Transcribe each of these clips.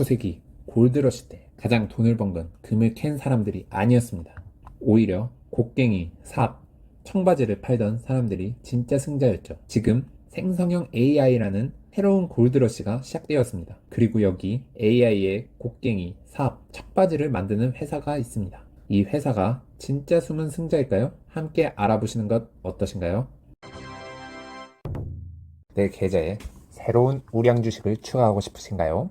19세기 골드러시 때 가장 돈을 번 건 금을 캔 사람들이 아니었습니다. 오히려 곡괭이, 삽, 청바지를 팔던 사람들이 진짜 승자였죠. 지금 생성형 AI라는 새로운 골드러시가 시작되었습니다. 그리고 여기 AI의 곡괭이, 삽, 청바지를 만드는 회사가 있습니다. 이 회사가 진짜 숨은 승자일까요? 함께 알아보시는 것 어떠신가요? 내 계좌에 새로운 우량 주식을 추가하고 싶으신가요?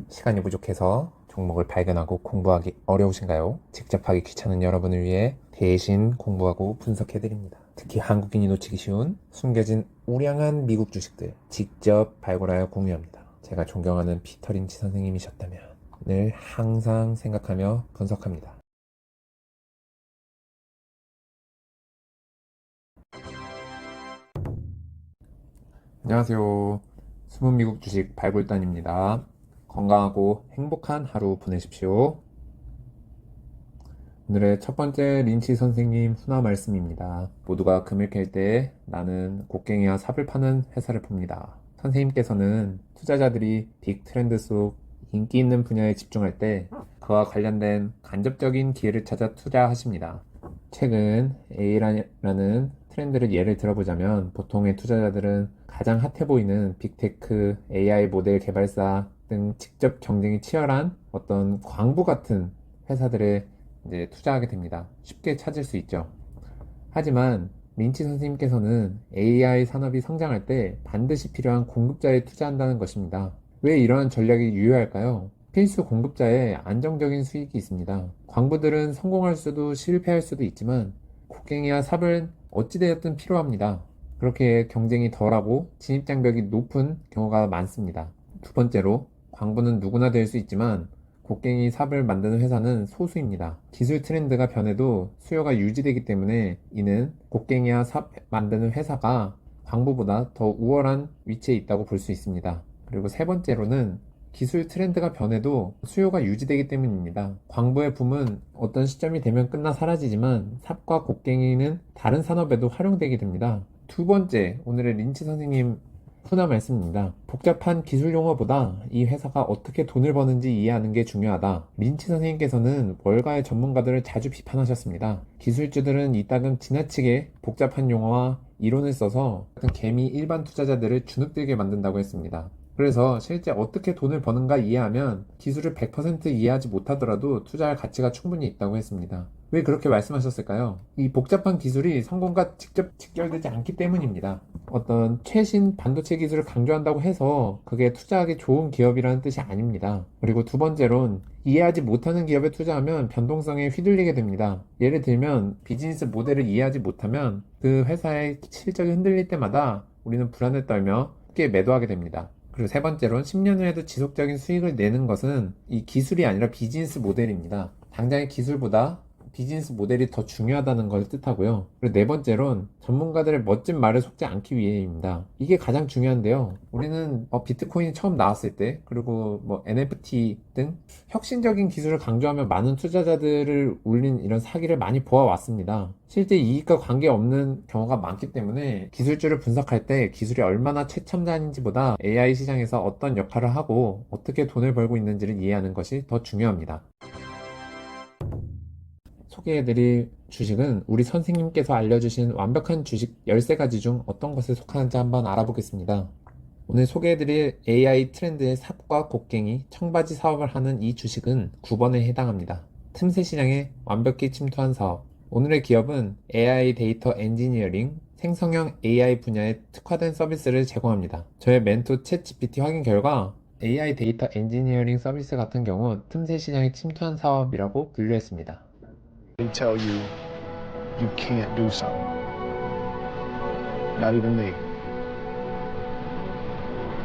시간이 부족해서 종목을 발견하고 공부하기 어려우신가요? 직접 하기 귀찮은 여러분을 위해 대신 공부하고 분석해드립니다. 특히 한국인이 놓치기 쉬운 숨겨진 우량한 미국 주식들 직접 발굴하여 공유합니다. 제가 존경하는 피터 린치 선생님이셨다면 늘 항상 생각하며 분석합니다. 안녕하세요. 숨은 미국 주식 발굴단입니다. 건강하고 행복한 하루 보내십시오. 오늘의 첫 번째 린치 선생님 훈화 말씀입니다. 모두가 금을 캘 때 나는 곡괭이와 삽을 파는 회사를 봅니다. 선생님께서는 투자자들이 빅 트렌드 속 인기 있는 분야에 집중할 때 그와 관련된 간접적인 기회를 찾아 투자하십니다. 최근 A라는 트렌드를 예를 들어보자면 보통의 투자자들은 가장 핫해 보이는 빅테크, AI 모델 개발사 등 직접 경쟁이 치열한 어떤 광부 같은 회사들에 이제 투자하게 됩니다. 쉽게 찾을 수 있죠. 하지만 린치 선생님께서는 AI 산업이 성장할 때 반드시 필요한 공급자에 투자한다는 것입니다. 왜 이러한 전략이 유효할까요? 필수 공급자에 안정적인 수익이 있습니다. 광부들은 성공할 수도 실패할 수도 있지만 곡괭이와 삽은 어찌되었든 필요합니다. 그렇게 경쟁이 덜하고 진입장벽이 높은 경우가 많습니다. 두 번째로 광부는 누구나 될 수 있지만 곡괭이 삽을 만드는 회사는 소수입니다. 기술 트렌드가 변해도 수요가 유지되기 때문에 이는 곡괭이와 삽 만드는 회사가 광부보다 더 우월한 위치에 있다고 볼 수 있습니다. 그리고 세 번째로는 기술 트렌드가 변해도 수요가 유지되기 때문입니다. 광부의 붐은 어떤 시점이 되면 끝나 사라지지만 삽과 곡괭이는 다른 산업에도 활용되게 됩니다. 두 번째, 오늘의 린치 선생님 훈화 말씀입니다. 복잡한 기술 용어보다 이 회사가 어떻게 돈을 버는지 이해하는 게 중요하다. 린치 선생님께서는 월가의 전문가들을 자주 비판하셨습니다. 기술주들은 이따금 지나치게 복잡한 용어와 이론을 써서 개미 일반 투자자들을 주눅들게 만든다고 했습니다. 그래서 실제 어떻게 돈을 버는가 이해하면 기술을 100% 이해하지 못하더라도 투자할 가치가 충분히 있다고 했습니다. 왜 그렇게 말씀하셨을까요? 이 복잡한 기술이 성공과 직접 직결되지 않기 때문입니다. 어떤 최신 반도체 기술을 강조한다고 해서 그게 투자하기 좋은 기업이라는 뜻이 아닙니다. 그리고 두 번째로는 이해하지 못하는 기업에 투자하면 변동성에 휘둘리게 됩니다. 예를 들면 비즈니스 모델을 이해하지 못하면 그 회사의 실적이 흔들릴 때마다 우리는 불안에 떨며 쉽게 매도하게 됩니다. 그리고 세 번째로는 10년 후에도 지속적인 수익을 내는 것은 이 기술이 아니라 비즈니스 모델입니다. 당장의 기술보다 비즈니스 모델이 더 중요하다는 걸 뜻하고요. 그리고 네 번째로는 전문가들의 멋진 말을 속지 않기 위해입니다. 이게 가장 중요한데요. 우리는 비트코인이 처음 나왔을 때 그리고 NFT 등 혁신적인 기술을 강조하며 많은 투자자들을 울린 이런 사기를 많이 보아왔습니다. 실제 이익과 관계없는 경우가 많기 때문에 기술주를 분석할 때 기술이 얼마나 최첨단인지보다 AI 시장에서 어떤 역할을 하고 어떻게 돈을 벌고 있는지를 이해하는 것이 더 중요합니다. 소개해드릴 주식은 우리 선생님께서 알려주신 완벽한 주식 13가지 중 어떤 것에 속하는지 한번 알아보겠습니다. 오늘 소개해드릴 AI 트렌드의 삽과 곡괭이, 청바지 사업을 하는 이 주식은 9번에 해당합니다. 틈새 시장에 완벽히 침투한 사업. 오늘의 기업은 AI 데이터 엔지니어링, 생성형 AI 분야에 특화된 서비스를 제공합니다. 저의 멘토 챗 GPT 확인 결과 AI 데이터 엔지니어링 서비스 같은 경우 틈새 시장에 침투한 사업이라고 분류했습니다. They tell you you can't do something. Not even me.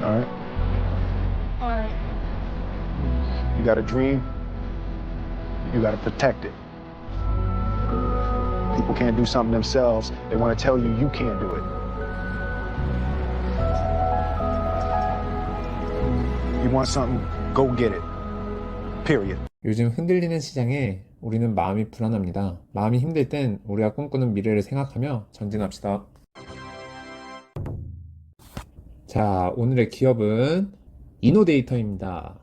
All right? Alright. You got a dream, you got to protect it. People can't do something themselves. They want to tell you you can't do it. You want something, go get it. Period. 요즘 흔들리는 시장에 우리는 마음이 불안합니다. 마음이 힘들 땐 우리가 꿈꾸는 미래를 생각하며 전진합시다. 자, 오늘의 기업은 이노데이터입니다.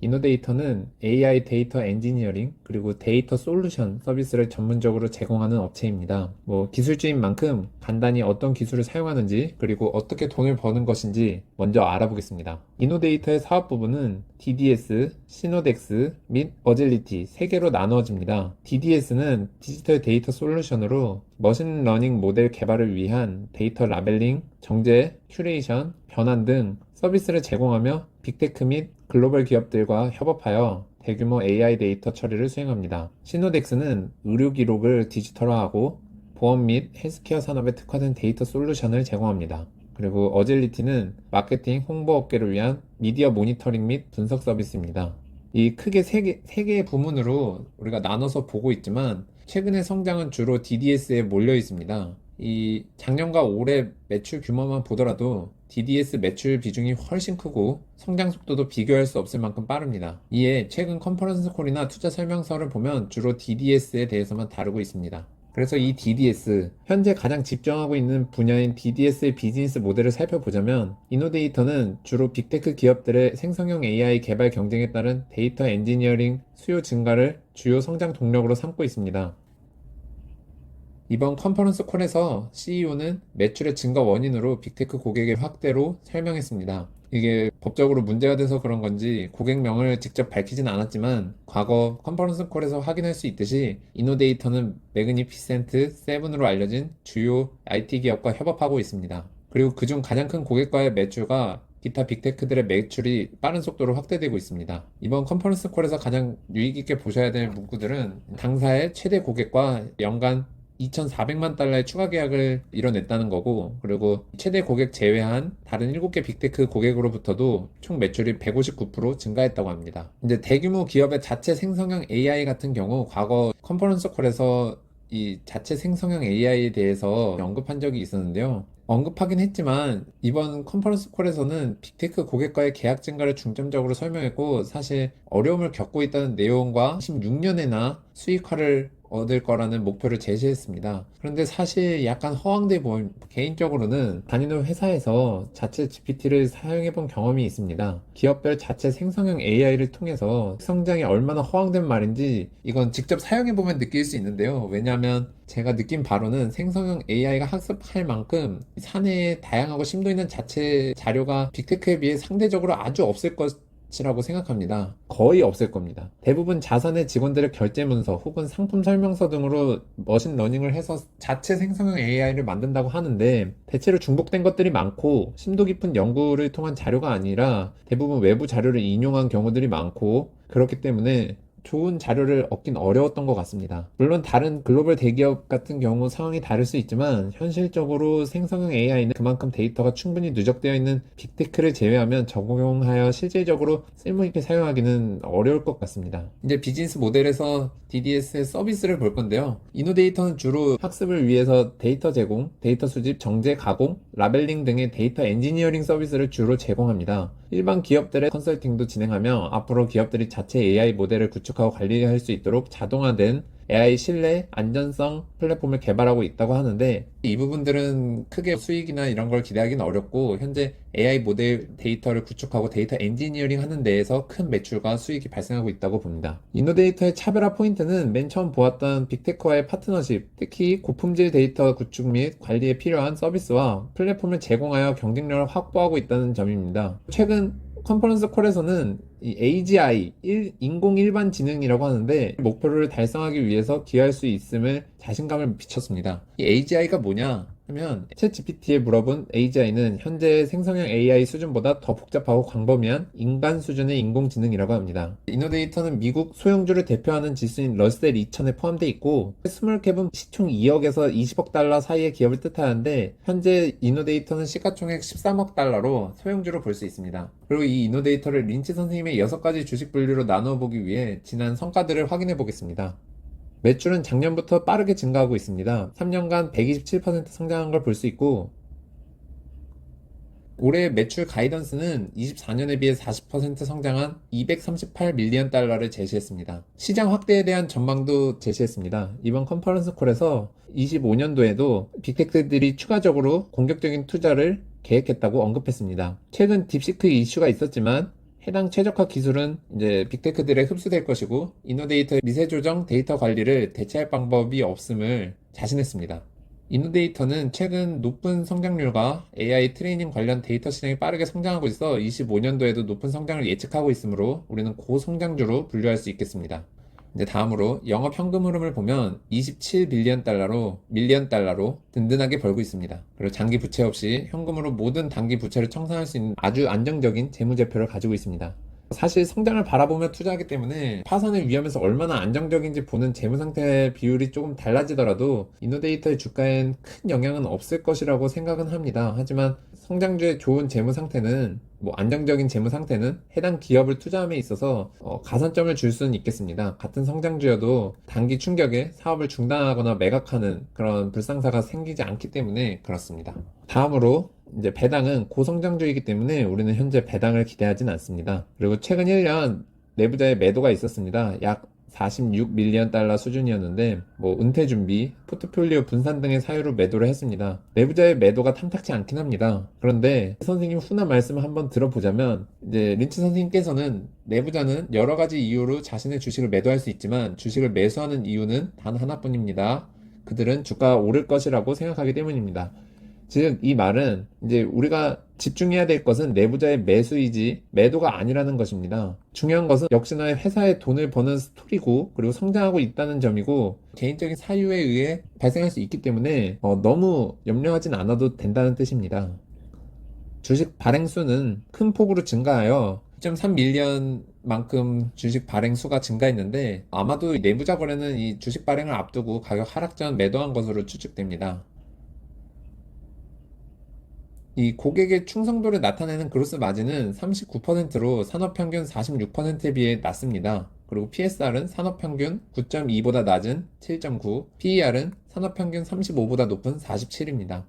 이노데이터는 AI 데이터 엔지니어링 그리고 데이터 솔루션 서비스를 전문적으로 제공하는 업체입니다. 기술주인 만큼 간단히 어떤 기술을 사용하는지 그리고 어떻게 돈을 버는 것인지 먼저 알아보겠습니다. 이노데이터의 사업 부분은 DDS, 시노덱스 및 어질리티 3개로 나누어집니다. DDS는 디지털 데이터 솔루션으로 머신러닝 모델 개발을 위한 데이터 라벨링, 정제, 큐레이션, 변환 등 서비스를 제공하며 빅테크 및 글로벌 기업들과 협업하여 대규모 AI 데이터 처리를 수행합니다. 시노덱스는 의료 기록을 디지털화하고 보험 및 헬스케어 산업에 특화된 데이터 솔루션을 제공합니다. 그리고 어질리티는 마케팅, 홍보 업계를 위한 미디어 모니터링 및 분석 서비스입니다. 이 크게 세 개의 부문으로 우리가 나눠서 보고 있지만 최근의 성장은 주로 DDS에 몰려 있습니다. 이 작년과 올해 매출 규모만 보더라도 DDS 매출 비중이 훨씬 크고 성장 속도도 비교할 수 없을 만큼 빠릅니다. 이에 최근 컨퍼런스 콜이나 투자 설명서를 보면 주로 DDS에 대해서만 다루고 있습니다. 그래서 이 DDS, 현재 가장 집중하고 있는 분야인 DDS의 비즈니스 모델을 살펴보자면 이노데이터는 주로 빅테크 기업들의 생성형 AI 개발 경쟁에 따른 데이터 엔지니어링 수요 증가를 주요 성장 동력으로 삼고 있습니다. 이번 컨퍼런스 콜에서 CEO는 매출의 증가 원인으로 빅테크 고객의 확대로 설명했습니다. 이게 법적으로 문제가 돼서 그런 건지 고객명을 직접 밝히진 않았지만 과거 컨퍼런스 콜에서 확인할 수 있듯이 이노데이터는 매그니피센트 7으로 알려진 주요 IT 기업과 협업하고 있습니다. 그리고 그중 가장 큰 고객과의 매출과 기타 빅테크들의 매출이 빠른 속도로 확대되고 있습니다. 이번 컨퍼런스 콜에서 가장 유익 있게 보셔야 될 문구들은 당사의 최대 고객과 연간 2,400만 달러의 추가 계약을 이뤄냈다는 거고, 그리고 최대 고객 제외한 다른 7개 빅테크 고객으로부터도 총 매출이 159% 증가했다고 합니다. 이제 대규모 기업의 자체 생성형 AI 같은 경우 과거 컨퍼런스 콜에서 이 자체 생성형 AI에 대해서 언급한 적이 있었는데요. 언급하긴 했지만 이번 컨퍼런스 콜에서는 빅테크 고객과의 계약 증가를 중점적으로 설명했고, 사실 어려움을 겪고 있다는 내용과 16년에나 수익화를 얻을 거라는 목표를 제시했습니다. 그런데 사실 약간 허황돼 보인, 개인적으로는 다니는 회사에서 자체 GPT를 사용해 본 경험이 있습니다. 기업별 자체 생성형 AI를 통해서 성장이 얼마나 허황된 말인지 이건 직접 사용해 보면 느낄 수 있는데요. 왜냐하면 제가 느낀 바로는 생성형 AI가 학습할 만큼 사내에 다양하고 심도 있는 자체 자료가 빅테크에 비해 상대적으로 아주 없을 것이라고 생각합니다. 거의 없을 겁니다. 대부분 자사내 직원들의 결제 문서 혹은 상품 설명서 등으로 머신러닝을 해서 자체 생성형 AI를 만든다고 하는데 대체로 중복된 것들이 많고 심도 깊은 연구를 통한 자료가 아니라 대부분 외부 자료를 인용한 경우들이 많고, 그렇기 때문에 좋은 자료를 얻긴 어려웠던 것 같습니다. 물론 다른 글로벌 대기업 같은 경우 상황이 다를 수 있지만 현실적으로 생성형 AI는 그만큼 데이터가 충분히 누적되어 있는 빅테크를 제외하면 적용하여 실질적으로 쓸모있게 사용하기는 어려울 것 같습니다. 이제 비즈니스 모델에서 DDS의 서비스를 볼 건데요. 이노데이터는 주로 학습을 위해서 데이터 제공, 데이터 수집, 정제, 가공, 라벨링 등의 데이터 엔지니어링 서비스를 주로 제공합니다. 일반 기업들의 컨설팅도 진행하며 앞으로 기업들이 자체 AI 모델을 구축하고 관리할 수 있도록 자동화된 AI 신뢰, 안전성 플랫폼을 개발하고 있다고 하는데, 이 부분들은 크게 수익이나 이런 걸 기대하기는 어렵고 현재 AI 모델 데이터를 구축하고 데이터 엔지니어링 하는 데에서 큰 매출과 수익이 발생하고 있다고 봅니다. 이노데이터의 차별화 포인트는 맨 처음 보았던 빅테크와의 파트너십, 특히 고품질 데이터 구축 및 관리에 필요한 서비스와 플랫폼을 제공하여 경쟁력을 확보하고 있다는 점입니다. 최근 컨퍼런스 콜에서는 이 AGI, 인공 일반 지능이라고 하는데 목표를 달성하기 위해서 기여할 수 있음을 자신감을 비쳤습니다. 이 AGI가 뭐냐 하면 챗GPT에 물어본 AGI는 현재 생성형 AI 수준보다 더 복잡하고 광범위한 인간 수준의 인공지능이라고 합니다. 이노데이터는 미국 소형주를 대표하는 지수인 러셀 2000에 포함되어 있고 스몰캡은 시총 2억에서 20억 달러 사이의 기업을 뜻하는데 현재 이노데이터는 시가총액 13억 달러로 소형주로 볼 수 있습니다. 그리고 이 이노데이터를 린치 선생님의 6가지 주식 분류로 나누어 보기 위해 지난 성과들을 확인해 보겠습니다. 매출은 작년부터 빠르게 증가하고 있습니다. 3년간 127% 성장한 걸 볼 수 있고, 올해 매출 가이던스는 24년에 비해 40% 성장한 238 밀리언 달러를 제시했습니다. 시장 확대에 대한 전망도 제시했습니다. 이번 컨퍼런스 콜에서 25년도에도 빅테크들이 추가적으로 공격적인 투자를 계획했다고 언급했습니다. 최근 딥시크 이슈가 있었지만 해당 최적화 기술은 이제 빅테크들에 흡수될 것이고 이노데이터의 미세 조정 데이터 관리를 대체할 방법이 없음을 자신했습니다. 이노데이터는 최근 높은 성장률과 AI 트레이닝 관련 데이터 시장이 빠르게 성장하고 있어 25년도에도 높은 성장을 예측하고 있으므로 우리는 고성장주로 분류할 수 있겠습니다. 이제 다음으로 영업 현금 흐름을 보면 27밀리언 달러로 든든하게 벌고 있습니다. 그리고 장기 부채 없이 현금으로 모든 단기 부채를 청산할 수 있는 아주 안정적인 재무제표를 가지고 있습니다. 사실 성장을 바라보며 투자하기 때문에 파산을 위험해서 얼마나 안정적인지 보는 재무상태 비율이 조금 달라지더라도 이노데이터의 주가엔 큰 영향은 없을 것이라고 생각은 합니다. 하지만 성장주의 좋은 재무상태는 안정적인 재무상태는 해당 기업을 투자함에 있어서 가산점을 줄 수는 있겠습니다. 같은 성장주여도 단기 충격에 사업을 중단하거나 매각하는 그런 불상사가 생기지 않기 때문에 그렇습니다. 다음으로 이제 배당은 고성장주이기 때문에 우리는 현재 배당을 기대하진 않습니다. 그리고 최근 1년 내부자의 매도가 있었습니다. 약 46밀리언 달러 수준이었는데 은퇴 준비, 포트폴리오 분산 등의 사유로 매도를 했습니다. 내부자의 매도가 탐탁치 않긴 합니다. 그런데 선생님 훈화 말씀을 한번 들어보자면 이제 린치 선생님께서는 내부자는 여러 가지 이유로 자신의 주식을 매도할 수 있지만 주식을 매수하는 이유는 단 하나뿐입니다. 그들은 주가가 오를 것이라고 생각하기 때문입니다. 즉, 이 말은 이제 우리가 집중해야 될 것은 내부자의 매수이지 매도가 아니라는 것입니다. 중요한 것은 역시나 회사에 돈을 버는 스토리고 그리고 성장하고 있다는 점이고 개인적인 사유에 의해 발생할 수 있기 때문에 너무 염려하진 않아도 된다는 뜻입니다. 주식 발행수는 큰 폭으로 증가하여 2.3밀리언 만큼 주식 발행 수가 증가했는데 아마도 내부자 거래는 이 주식 발행을 앞두고 가격 하락 전 매도한 것으로 추측됩니다. 이 고객의 충성도를 나타내는 그로스 마진은 39%로 산업평균 46%에 비해 낮습니다. 그리고 PSR은 산업평균 9.2보다 낮은 7.9, PER은 산업평균 35보다 높은 47입니다.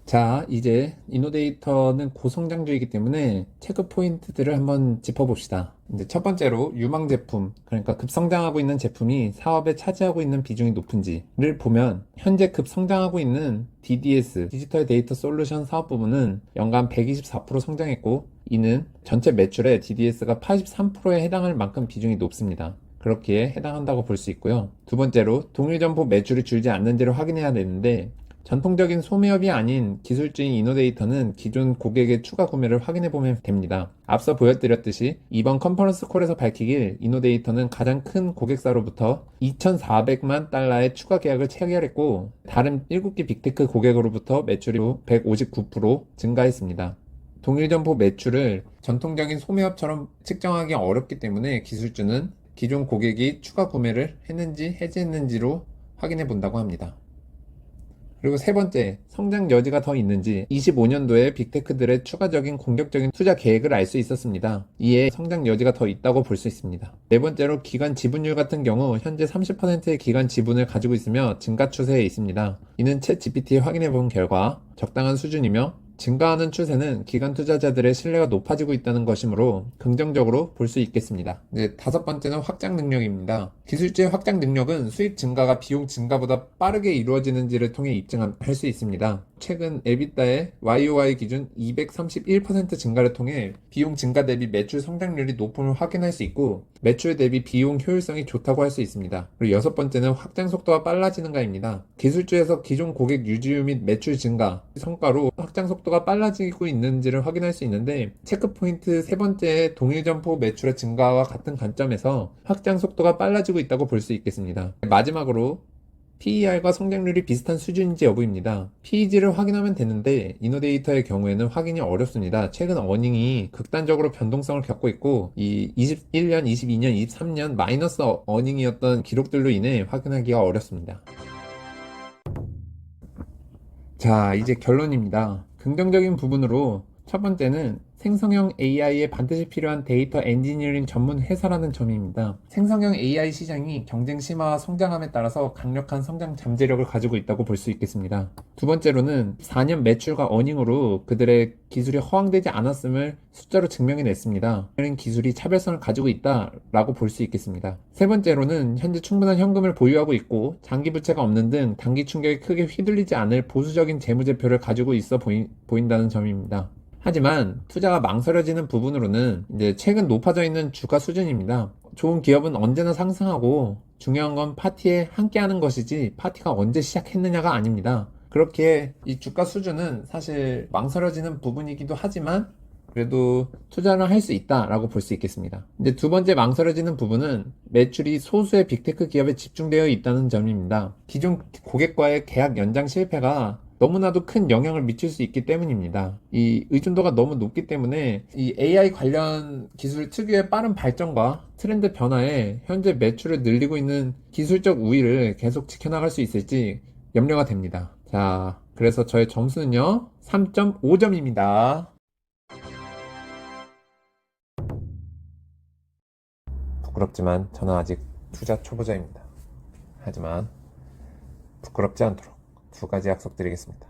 자, 이제 이노데이터는 고성장주이기 때문에 체크 포인트들을 한번 짚어봅시다. 이제 첫 번째로 유망 제품, 그러니까 급성장하고 있는 제품이 사업에 차지하고 있는 비중이 높은지를 보면 현재 급성장하고 있는 DDS, 디지털 데이터 솔루션 사업 부분은 연간 124% 성장했고 이는 전체 매출의 DDS가 83%에 해당할 만큼 비중이 높습니다. 그렇기에 해당한다고 볼 수 있고요. 두 번째로 동일점포 매출이 줄지 않는지를 확인해야 되는데 전통적인 소매업이 아닌 기술주인 이노데이터는 기존 고객의 추가 구매를 확인해 보면 됩니다. 앞서 보여드렸듯이 이번 컨퍼런스 콜에서 밝히길 이노데이터는 가장 큰 고객사로부터 2,400만 달러의 추가 계약을 체결했고 다른 7개 빅테크 고객으로부터 매출이 159% 증가했습니다. 동일점포 매출을 전통적인 소매업처럼 측정하기 어렵기 때문에 기술주는 기존 고객이 추가 구매를 했는지 해지했는지로 확인해 본다고 합니다. 그리고 세 번째, 성장 여지가 더 있는지 25년도에 빅테크들의 추가적인 공격적인 투자 계획을 알 수 있었습니다. 이에 성장 여지가 더 있다고 볼 수 있습니다. 네 번째로 기관 지분율 같은 경우 현재 30%의 기관 지분을 가지고 있으며 증가 추세에 있습니다. 이는 챗 GPT에 확인해 본 결과 적당한 수준이며 증가하는 추세는 기관 투자자들의 신뢰가 높아지고 있다는 것이므로 긍정적으로 볼 수 있겠습니다. 이제 다섯 번째는 확장 능력입니다. 기술주의 확장 능력은 수익 증가가 비용 증가보다 빠르게 이루어지는지를 통해 입증할 수 있습니다. 최근 에비타의 YOY 기준 231% 증가를 통해 비용 증가 대비 매출 성장률이 높음을 확인할 수 있고 매출 대비 비용 효율성이 좋다고 할 수 있습니다. 그리고 여섯 번째는 확장 속도가 빨라지는가입니다. 기술주에서 기존 고객 유지율 및 매출 증가 성과로 확장 속도가 빨라지고 있는지를 확인할 수 있는데 체크포인트 세 번째 동일 점포 매출의 증가와 같은 관점에서 확장 속도가 빨라지고 있다고 볼 수 있겠습니다. 마지막으로 PER과 성장률이 비슷한 수준인지 여부입니다. PEG를 확인하면 되는데 이노데이터의 경우에는 확인이 어렵습니다. 최근 어닝이 극단적으로 변동성을 겪고 있고 이 21년, 22년, 23년 마이너스 어닝이었던 기록들로 인해 확인하기가 어렵습니다. 자, 이제 결론입니다. 긍정적인 부분으로 첫 번째는 생성형 AI에 반드시 필요한 데이터 엔지니어링 전문 회사라는 점입니다. 생성형 AI 시장이 경쟁 심화와 성장함에 따라서 강력한 성장 잠재력을 가지고 있다고 볼 수 있겠습니다. 두 번째로는 4년 매출과 어닝으로 그들의 기술이 허황되지 않았음을 숫자로 증명해냈습니다. 이런 기술이 차별성을 가지고 있다라고 볼 수 있겠습니다. 세 번째로는 현재 충분한 현금을 보유하고 있고 장기 부채가 없는 등 단기 충격에 크게 휘둘리지 않을 보수적인 재무제표를 가지고 있어 보인다는 점입니다. 하지만 투자가 망설여지는 부분으로는 이제 최근 높아져 있는 주가 수준입니다. 좋은 기업은 언제나 상승하고 중요한 건 파티에 함께하는 것이지 파티가 언제 시작했느냐가 아닙니다. 그렇게 이 주가 수준은 사실 망설여지는 부분이기도 하지만 그래도 투자를 할 수 있다라고 볼 수 있겠습니다. 이제 두 번째 망설여지는 부분은 매출이 소수의 빅테크 기업에 집중되어 있다는 점입니다. 기존 고객과의 계약 연장 실패가 너무나도 큰 영향을 미칠 수 있기 때문입니다. 이 의존도가 너무 높기 때문에 이 AI 관련 기술 특유의 빠른 발전과 트렌드 변화에 현재 매출을 늘리고 있는 기술적 우위를 계속 지켜나갈 수 있을지 염려가 됩니다. 자, 그래서 저의 점수는요, 3.5점입니다. 부끄럽지만 저는 아직 투자 초보자입니다. 하지만 부끄럽지 않도록 두 가지 약속드리겠습니다.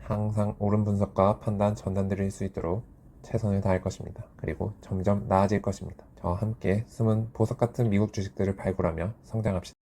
항상 옳은 분석과 판단 전달드릴 수 있도록 최선을 다할 것입니다. 그리고 점점 나아질 것입니다. 저와 함께 숨은 보석 같은 미국 주식들을 발굴하며 성장합시다.